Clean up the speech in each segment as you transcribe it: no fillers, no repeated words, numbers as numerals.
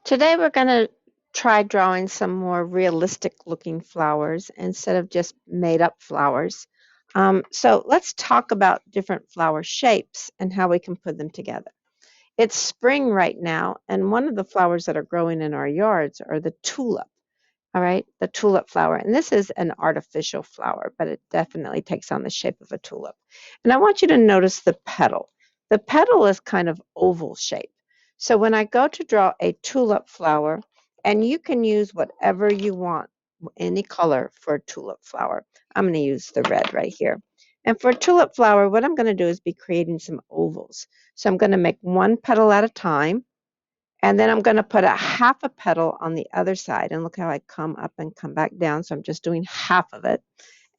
Today we're going to try drawing some more realistic looking flowers instead of just made up flowers. So let's talk about different flower shapes and how we can put them together. It's spring right now, and one of the flowers that are growing in our yards are the tulip. All right, the tulip flower. And this is an artificial flower, but it definitely takes on the shape of a tulip. And I want you to notice the petal. The petal is kind of oval shape. So when I go to draw a tulip flower, and you can use whatever you want, any color for a tulip flower. I'm going to use the red right here. And for a tulip flower, what I'm going to do is be creating some ovals. So I'm going to make one petal at a time. And then I'm going to put a half a petal on the other side. And look how I come up and come back down. So I'm just doing half of it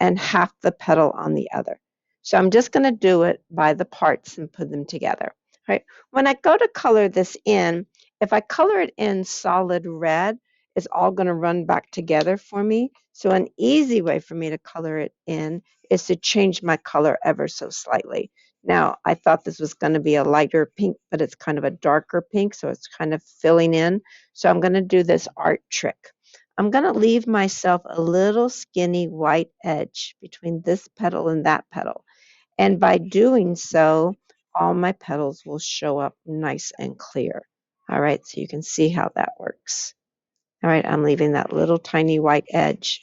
and half the petal on the other. So I'm just going to do it by the parts and put them together. Right. When I go to color this in, if I color it in solid red, it's all going to run back together for me. So an easy way for me to color it in is to change my color ever so slightly. Now, I thought this was going to be a lighter pink, but it's kind of a darker pink, so it's kind of filling in. So I'm going to do this art trick. I'm going to leave myself a little skinny white edge between this petal and that petal. And by doing so, all my petals will show up nice and clear. All right, so you can see how that works. All right, I'm leaving that little tiny white edge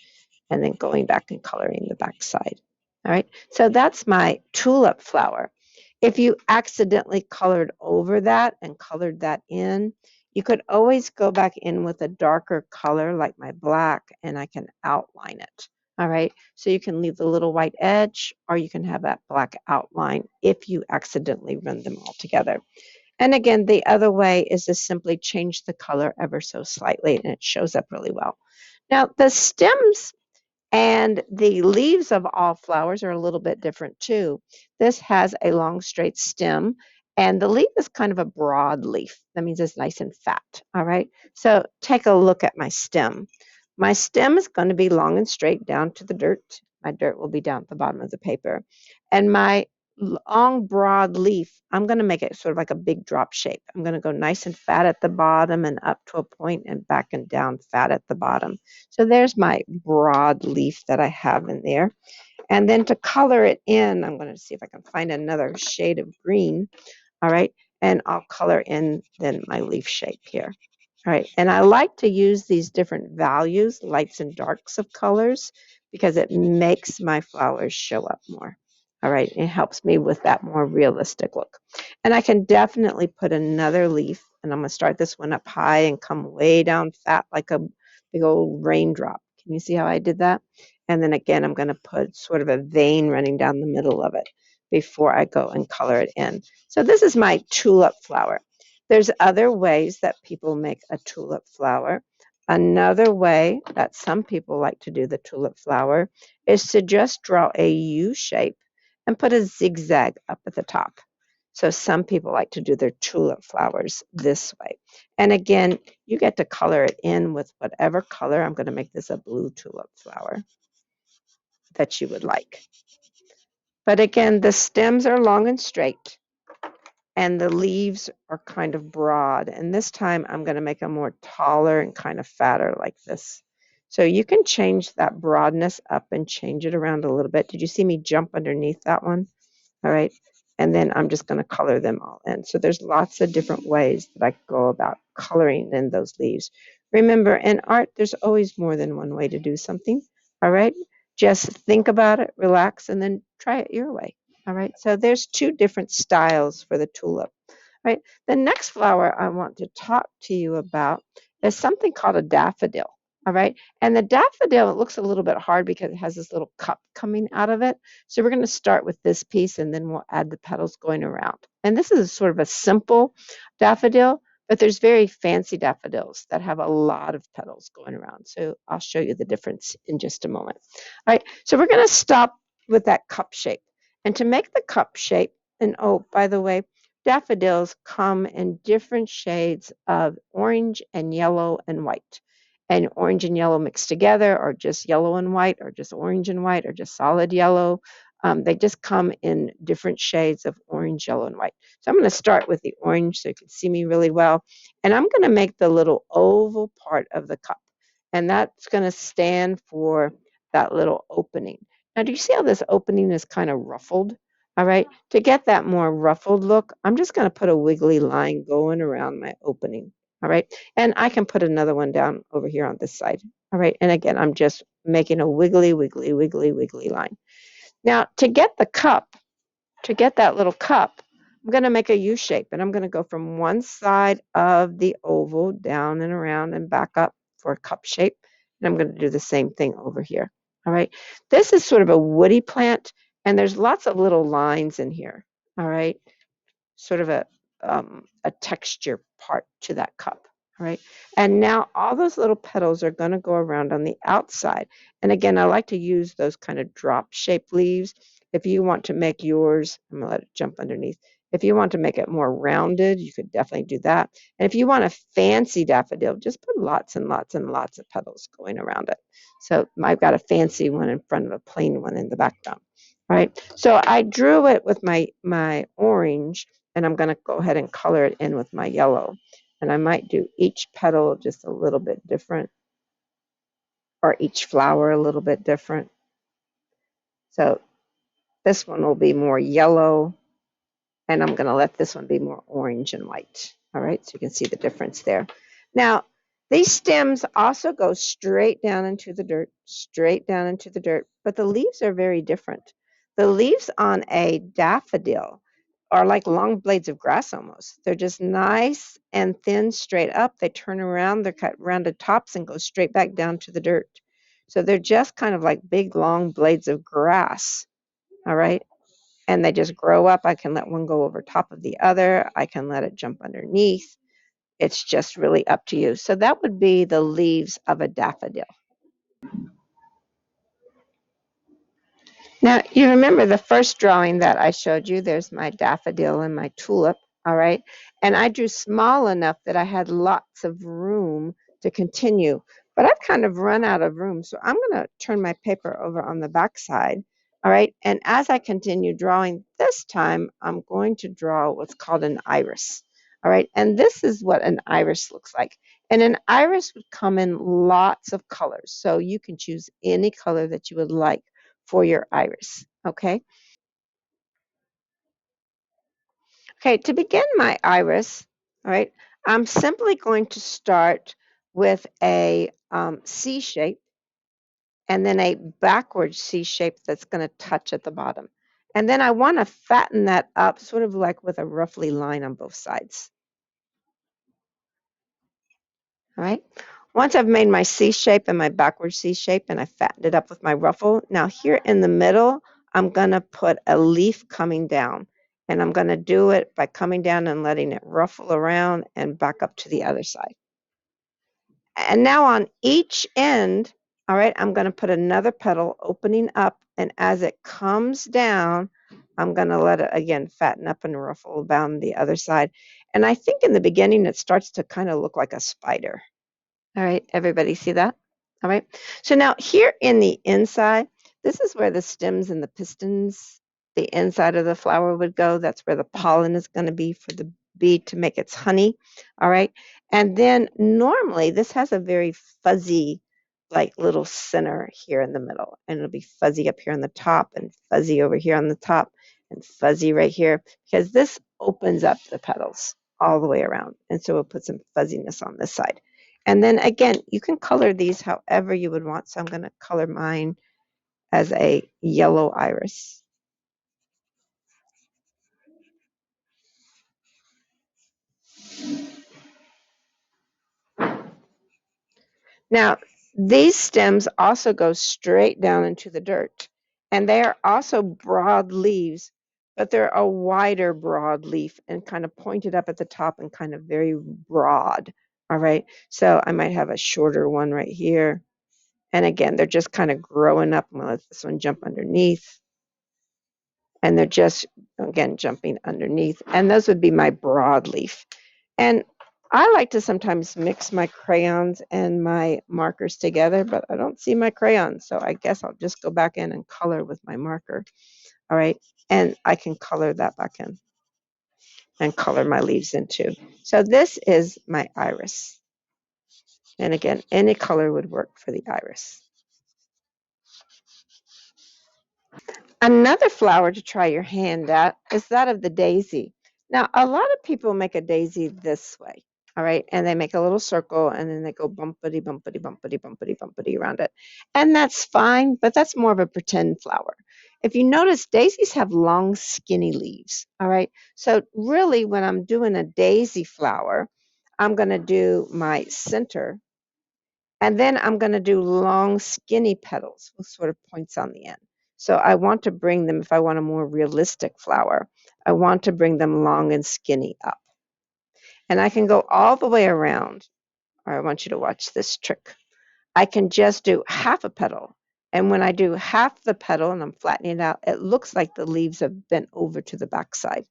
and then going back and coloring the back side. All right, so that's my tulip flower. If you accidentally colored over that and colored that in, you could always go back in with a darker color like my black and I can outline it. All right, so you can leave the little white edge or you can have that black outline if you accidentally run them all together. And again, the other way is to simply change the color ever so slightly and it shows up really well. Now, the stems and the leaves of all flowers are a little bit different too. This has a long straight stem and the leaf is kind of a broad leaf. That means it's nice and fat. All right. So take a look at my stem. My stem is going to be long and straight down to the dirt. My dirt will be down at the bottom of the paper. And my long, broad leaf, I'm going to make it sort of like a big drop shape. I'm going to go nice and fat at the bottom and up to a point and back and down fat at the bottom. So there's my broad leaf that I have in there. And then to color it in, I'm going to see if I can find another shade of green. All right. And I'll color in then my leaf shape here. All right. And I like to use these different values, lights and darks of colors, because it makes my flowers show up more. All right. It helps me with that more realistic look. And I can definitely put another leaf, and I'm going to start this one up high and come way down fat like a big old raindrop. Can you see how I did that? And then again, I'm going to put sort of a vein running down the middle of it before I go and color it in. So this is my tulip flower. There's other ways that people make a tulip flower. Another way that some people like to do the tulip flower is to just draw a U shape and put a zigzag up at the top. So some people like to do their tulip flowers this way. And again, you get to color it in with whatever color. I'm going to make this a blue tulip flower that you would like. But again, the stems are long and straight and the leaves are kind of broad. And this time I'm going to make them more taller and kind of fatter like this. So you can change that broadness up and change it around a little bit. Did you see me jump underneath that one? All right. And then I'm just going to color them all in. So there's lots of different ways that I go about coloring in those leaves. Remember, in art, there's always more than one way to do something. All right. Just think about it, relax, and then try it your way. All right. So there's two different styles for the tulip. Right. The next flower I want to talk to you about is something called a daffodil. All right. And the daffodil, it looks a little bit hard because it has this little cup coming out of it. So we're going to start with this piece and then we'll add the petals going around. And this is sort of a simple daffodil, but there's very fancy daffodils that have a lot of petals going around. So I'll show you the difference in just a moment. All right. So we're going to stop with that cup shape. And to make the cup shape, and oh, by the way, daffodils come in different shades of orange and yellow and white. And orange and yellow mixed together, or just yellow and white, or just orange and white, or just solid yellow. They just come in different shades of orange, yellow, and white. So I'm going to start with the orange so you can see me really well. And I'm going to make the little oval part of the cup. And that's going to stand for that little opening. Now, do you see how this opening is kind of ruffled? All right. To get that more ruffled look, I'm just going to put a wiggly line going around my opening. All right. And I can put another one down over here on this side. All right. And again, I'm just making a wiggly, wiggly, wiggly, wiggly line. Now, to get the cup, to get that little cup, I'm going to make a U shape, and I'm going to go from one side of the oval down and around and back up for a cup shape. And I'm going to do the same thing over here. All right. This is sort of a woody plant, and there's lots of little lines in here. All right. Sort of a texture part to that cup. All right. And now all those little petals are going to go around on the outside. And again, I like to use those kind of drop shaped leaves. If you want to make yours, I'm going to let it jump underneath. If you want to make it more rounded, you could definitely do that. And if you want a fancy daffodil, just put lots and lots and lots of petals going around it. So I've got a fancy one in front of a plain one in the background. All right. So I drew it with my orange, and I'm going to go ahead and color it in with my yellow. And I might do each petal just a little bit different, or each flower a little bit different. So this one will be more yellow, and I'm going to let this one be more orange and white. All right, so you can see the difference there. Now, these stems also go straight down into the dirt, straight down into the dirt, but the leaves are very different. The leaves on a daffodil are like long blades of grass almost. They're just nice and thin straight up. They turn around, they're cut rounded tops and go straight back down to the dirt. So they're just kind of like big long blades of grass. All right. And they just grow up. I can let one go over top of the other. I can let it jump underneath. It's just really up to you. So that would be the leaves of a daffodil. Now, you remember the first drawing that I showed you, there's my daffodil and my tulip, all right? And I drew small enough that I had lots of room to continue, but I've kind of run out of room, so I'm going to turn my paper over on the back side, all right? And as I continue drawing this time, I'm going to draw what's called an iris, all right? And this is what an iris looks like. And an iris would come in lots of colors, so you can choose any color that you would like for your iris, okay? Okay, to begin my iris, all right, I'm simply going to start with a C shape and then a backward C shape that's going to touch at the bottom. And then I want to fatten that up sort of like with a roughly line on both sides. All right. Once I've made my C shape and my backward C shape and I fattened it up with my ruffle, now here in the middle, I'm going to put a leaf coming down. And I'm going to do it by coming down and letting it ruffle around and back up to the other side. And now on each end, all right, I'm going to put another petal opening up. And as it comes down, I'm going to let it, again, fatten up and ruffle down the other side. And I think in the beginning, it starts to kind of look like a spider. All right, everybody see that? All right. So now here in the inside, this is where the stems and the pistons, the inside of the flower would go. That's where the pollen is going to be for the bee to make its honey. All right. And then normally this has a very fuzzy, like little center here in the middle. And it'll be fuzzy up here on the top and fuzzy over here on the top and fuzzy right here because this opens up the petals all the way around. And so we'll put some fuzziness on this side. And then again, you can color these however you would want. So I'm going to color mine as a yellow iris. Now, these stems also go straight down into the dirt. And they are also broad leaves, but they're a wider broad leaf and kind of pointed up at the top and kind of very broad. All right. So I might have a shorter one right here. And again, they're just kind of growing up. I'm going to let this one jump underneath. And they're just, again, jumping underneath. And those would be my broadleaf. And I like to sometimes mix my crayons and my markers together, but I don't see my crayons, so I guess I'll just go back in and color with my marker. All right, and I can color that back in and color my leaves in too. So this is my iris. And again, any color would work for the iris. Another flower to try your hand at is that of the daisy. Now, a lot of people make a daisy this way, all right, and they make a little circle and then they go bumpity, bumpity, bumpity, bumpity, bumpity around it. And that's fine, but that's more of a pretend flower. If you notice, daisies have long, skinny leaves, all right? So, really, when I'm doing a daisy flower, I'm going to do my center and then I'm going to do long, skinny petals with sort of points on the end. So I want to bring them, if I want a more realistic flower, I want to bring them long and skinny up. And I can go all the way around, or I want you to watch this trick. I can just do half a petal. And when I do half the petal and I'm flattening it out, it looks like the leaves have bent over to the backside.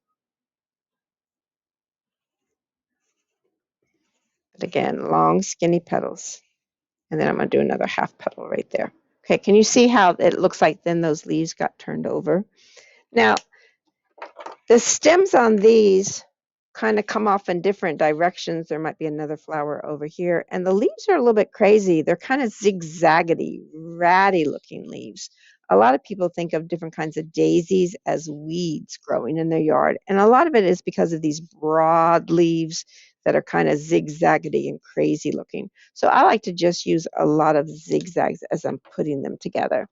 But again, long, skinny petals. And then I'm going to do another half petal right there. Okay, can you see how it looks like then those leaves got turned over? Now, the stems on these kind of come off in different directions. There might be another flower over here. And the leaves are a little bit crazy. They're kind of zigzaggedy, ratty looking leaves. A lot of people think of different kinds of daisies as weeds growing in their yard. And a lot of it is because of these broad leaves that are kind of zigzaggedy and crazy looking. So I like to just use a lot of zigzags as I'm putting them together.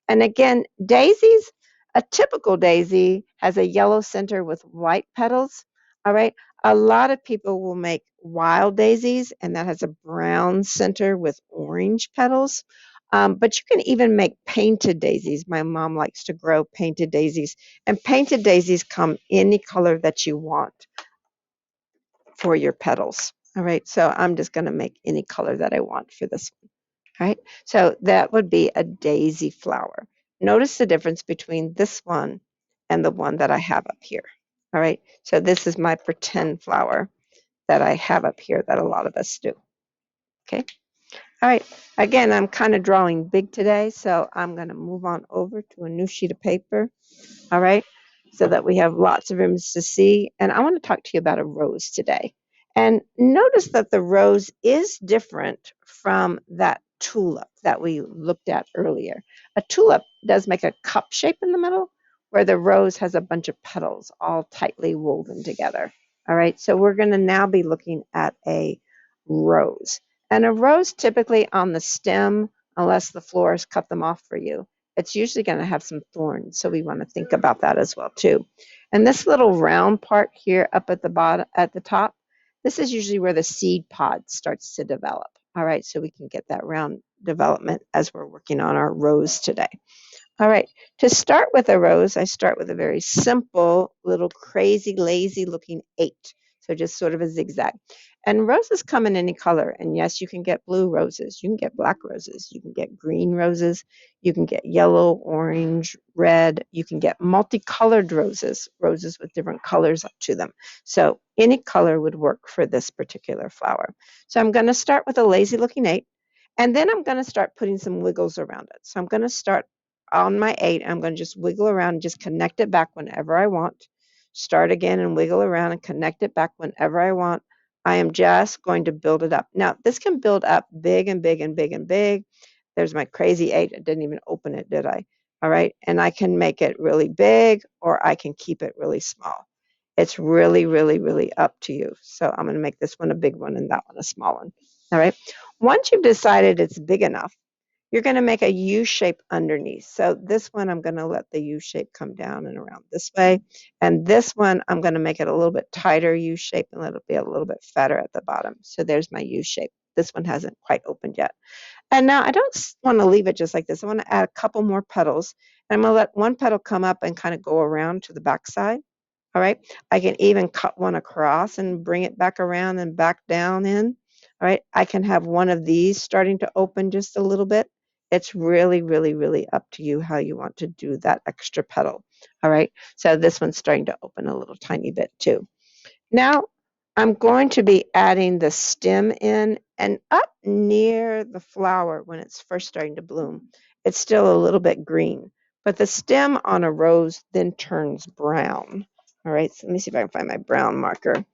And again, daisies, a typical daisy has a yellow center with white petals. All right. A lot of people will make wild daisies, and that has a brown center with orange petals. But you can even make painted daisies. My mom likes to grow painted daisies, and painted daisies come any color that you want for your petals. All right. So I'm just going to make any color that I want for this one. Right? So that would be a daisy flower. Notice the difference between this one and the one that I have up here. All right, so this is my pretend flower that I have up here that a lot of us do. Okay, all right. Again, I'm kind of drawing big today, so I'm going to move on over to a new sheet of paper. All right, so that we have lots of images to see. And I want to talk to you about a rose today. And notice that the rose is different from that tulip that we looked at earlier. A tulip does make a cup shape in the middle, where the rose has a bunch of petals all tightly woven together. All right, so we're going to now be looking at a rose. And a rose typically on the stem, unless the florist cut them off for you, it's usually going to have some thorns. So we want to think about that as well too. And this little round part here up at the bottom, at the top, this is usually where the seed pod starts to develop. All right, so we can get that round development as we're working on our rose today. All right, to start with a rose, I start with a very simple, little crazy, lazy looking 8. So just sort of a zigzag. And roses come in any color. And yes, you can get blue roses, you can get black roses, you can get green roses, you can get yellow, orange, red, you can get multicolored roses, roses with different colors to them. So any color would work for this particular flower. So I'm going to start with a lazy looking 8. And then I'm going to start putting some wiggles around it. So I'm going to start on my 8, I'm going to just wiggle around and just connect it back whenever I want. Start again and wiggle around and connect it back whenever I want. I am just going to build it up. Now, this can build up big and big and big and big. There's my crazy 8. I didn't even open it, did I? All right. And I can make it really big or I can keep it really small. It's really, really, really up to you. So I'm going to make this one a big one and that one a small one. All right. Once you've decided it's big enough, you're going to make a U shape underneath. So this one, I'm going to let the U shape come down and around this way. And this one, I'm going to make it a little bit tighter U shape and let it be a little bit fatter at the bottom. So there's my U shape. This one hasn't quite opened yet. And now I don't want to leave it just like this. I want to add a couple more petals. And I'm going to let one petal come up and kind of go around to the back side. All right. I can even cut one across and bring it back around and back down in. All right. I can have one of these starting to open just a little bit. It's really, really, really up to you how you want to do that extra petal. All right. So this one's starting to open a little tiny bit too. Now I'm going to be adding the stem in and up near the flower when it's first starting to bloom. It's still a little bit green, But the stem on a rose then turns brown. All right, so let me see if I can find my brown marker.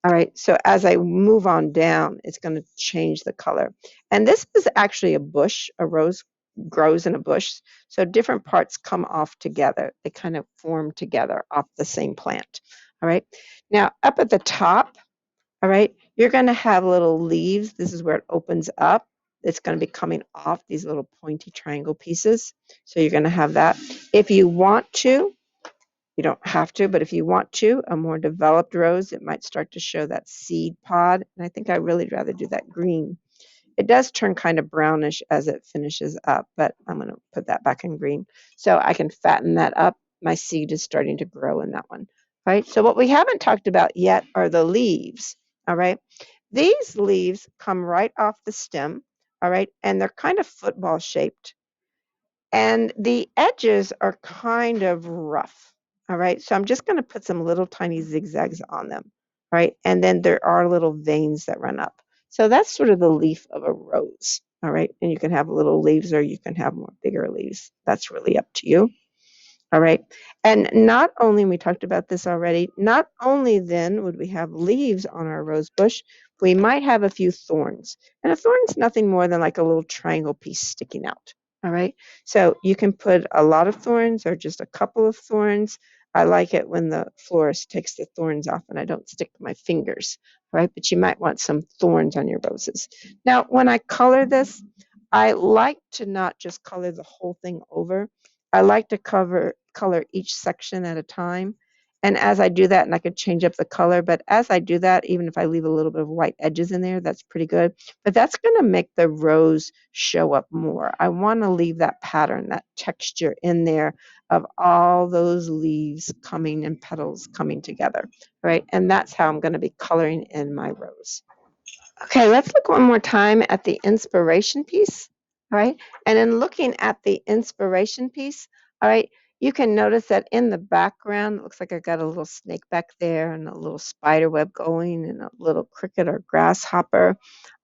All right, so as I move on down, it's going to change the color. And this is actually a bush. A rose grows in a bush. So different parts come off together. They kind of form together off the same plant. All right, now up at the top, all right, you're going to have little leaves. This is where it opens up. It's going to be coming off these little pointy triangle pieces. So you're going to have that. If you want to, you don't have to, but if you want to, a more developed rose, it might start to show that seed pod. And I think I really rather do that green. It does turn kind of brownish as it finishes up, but I'm going to put that back in green so I can fatten that up. My seed is starting to grow in that one. Right? So what we haven't talked about yet are the leaves. All right. These leaves come right off the stem. All right. And they're kind of football shaped. And the edges are kind of rough. All right. So I'm just going to put some little tiny zigzags on them. All right. And then there are little veins that run up. So that's sort of the leaf of a rose. All right. And you can have little leaves or you can have more bigger leaves. That's really up to you. All right. And not only, we talked about this already, not only then would we have leaves on our rose bush, we might have a few thorns. And a thorn's nothing more than like a little triangle piece sticking out. All right. So you can put a lot of thorns or just a couple of thorns. I like it when the florist takes the thorns off and I don't stick my fingers. All right. But you might want some thorns on your roses. Now, when I color this, I like to not just color the whole thing over. I like to color each section at a time. And as I do that, and I could change up the color, but as I do that, even if I leave a little bit of white edges in there, that's pretty good. But that's going to make the rose show up more. I want to leave that pattern, that texture in there of all those leaves coming and petals coming together, right? And that's how I'm going to be coloring in my rose. Okay, let's look one more time at the inspiration piece, all right? And in looking at the inspiration piece, all right, you can notice that in the background, it looks like I got a little snake back there and a little spider web going and a little cricket or grasshopper,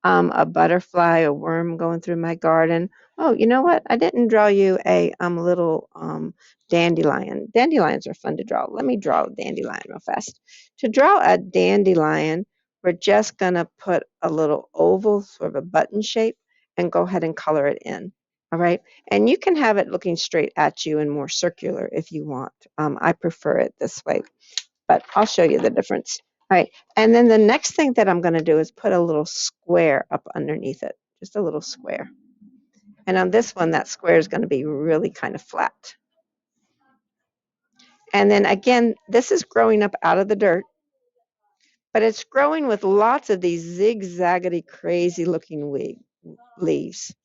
a butterfly, a worm going through my garden. Oh, you know what? I didn't draw you a little dandelion. Dandelions are fun to draw. Let me draw a dandelion real fast. To draw a dandelion, we're just going to put a little oval, sort of a button shape, and go ahead and color it in. All right. And you can have it looking straight at you and more circular if you want. I prefer it this way, but I'll show you the difference. All right. And then the next thing that I'm going to do is put a little square up underneath it, just a little square. And on this one, that square is going to be really kind of flat. And then again, this is growing up out of the dirt. But it's growing with lots of these zigzaggedy, crazy looking leaves.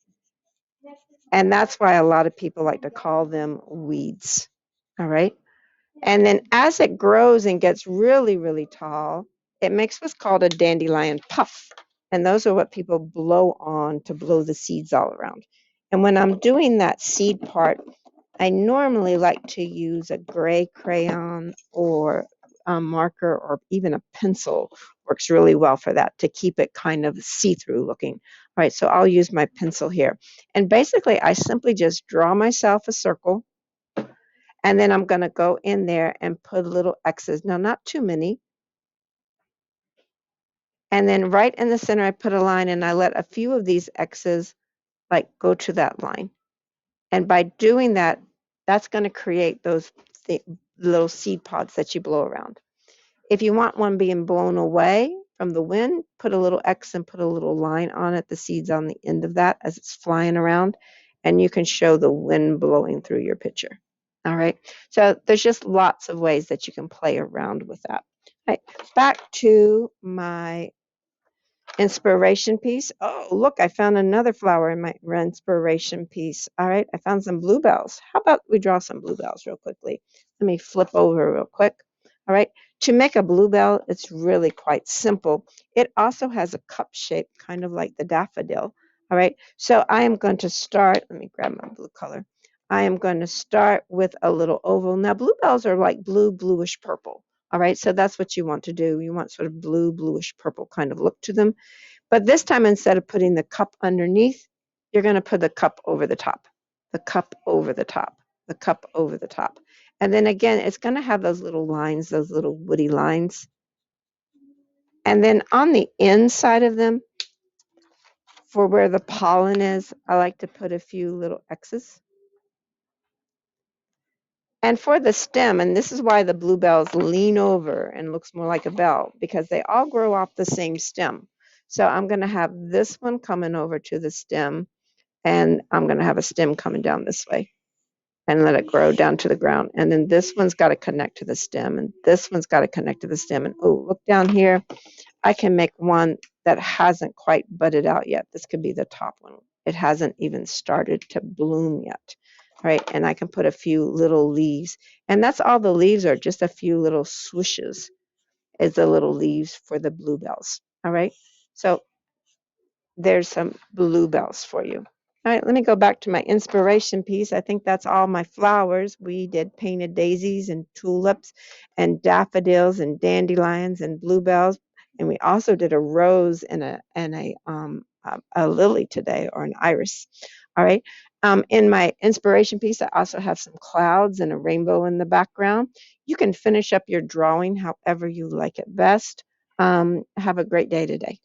And that's why a lot of people like to call them weeds. All right. And then as it grows and gets really, really tall, it makes what's called a dandelion puff. And those are what people blow on to blow the seeds all around. And when I'm doing that seed part, I normally like to use a gray crayon or a marker or even a pencil works really well for that to keep it kind of see-through looking. All right, so I'll use my pencil here. And basically, I simply just draw myself a circle, and then I'm going to go in there and put little X's. Now, not too many. And then right in the center, I put a line, and I let a few of these X's like go to that line. And by doing that, that's going to create those little seed pods that you blow around. If you want one being blown away from the wind, put a little X and put a little line on it, the seeds on the end of that as it's flying around, and you can show the wind blowing through your picture. All right, so there's just lots of ways that you can play around with that. All right, back to my inspiration piece. Oh, look, I found another flower in my inspiration piece. All right, I found some bluebells. How about we draw some bluebells real quickly? Let me flip over real quick. All right, to make a bluebell, it's really quite simple. It also has a cup shape, kind of like the daffodil. All right, so I am going to start, let me grab my blue color. I am going to start with a little oval. Now, bluebells are like blue, bluish purple. All right, so that's what you want to do. You want sort of blue, bluish purple kind of look to them. But this time, instead of putting the cup underneath, you're going to put the cup over the top. The cup over the top. the cup over the top. And then again, it's going to have those little lines, those little woody lines. And then on the inside of them, for where the pollen is, I like to put a few little X's. And for the stem, and this is why the bluebells lean over and looks more like a bell, because they all grow off the same stem. So I'm going to have this one coming over to the stem, and I'm going to have a stem coming down this way and let it grow down to the ground. And then this one's got to connect to the stem, and this one's got to connect to the stem. And oh, look down here. I can make one that hasn't quite budded out yet. This could be the top one. It hasn't even started to bloom yet. All right, and I can put a few little leaves. And that's all the leaves are, just a few little swooshes is the little leaves for the bluebells. All right, so there's some bluebells for you. All right, let me go back to my inspiration piece. I think that's all my flowers. We did painted daisies and tulips and daffodils and dandelions and bluebells. And we also did a rose and a lily today, or an iris. All right. In my inspiration piece, I also have some clouds and a rainbow in the background. You can finish up your drawing however you like it best. Have a great day today.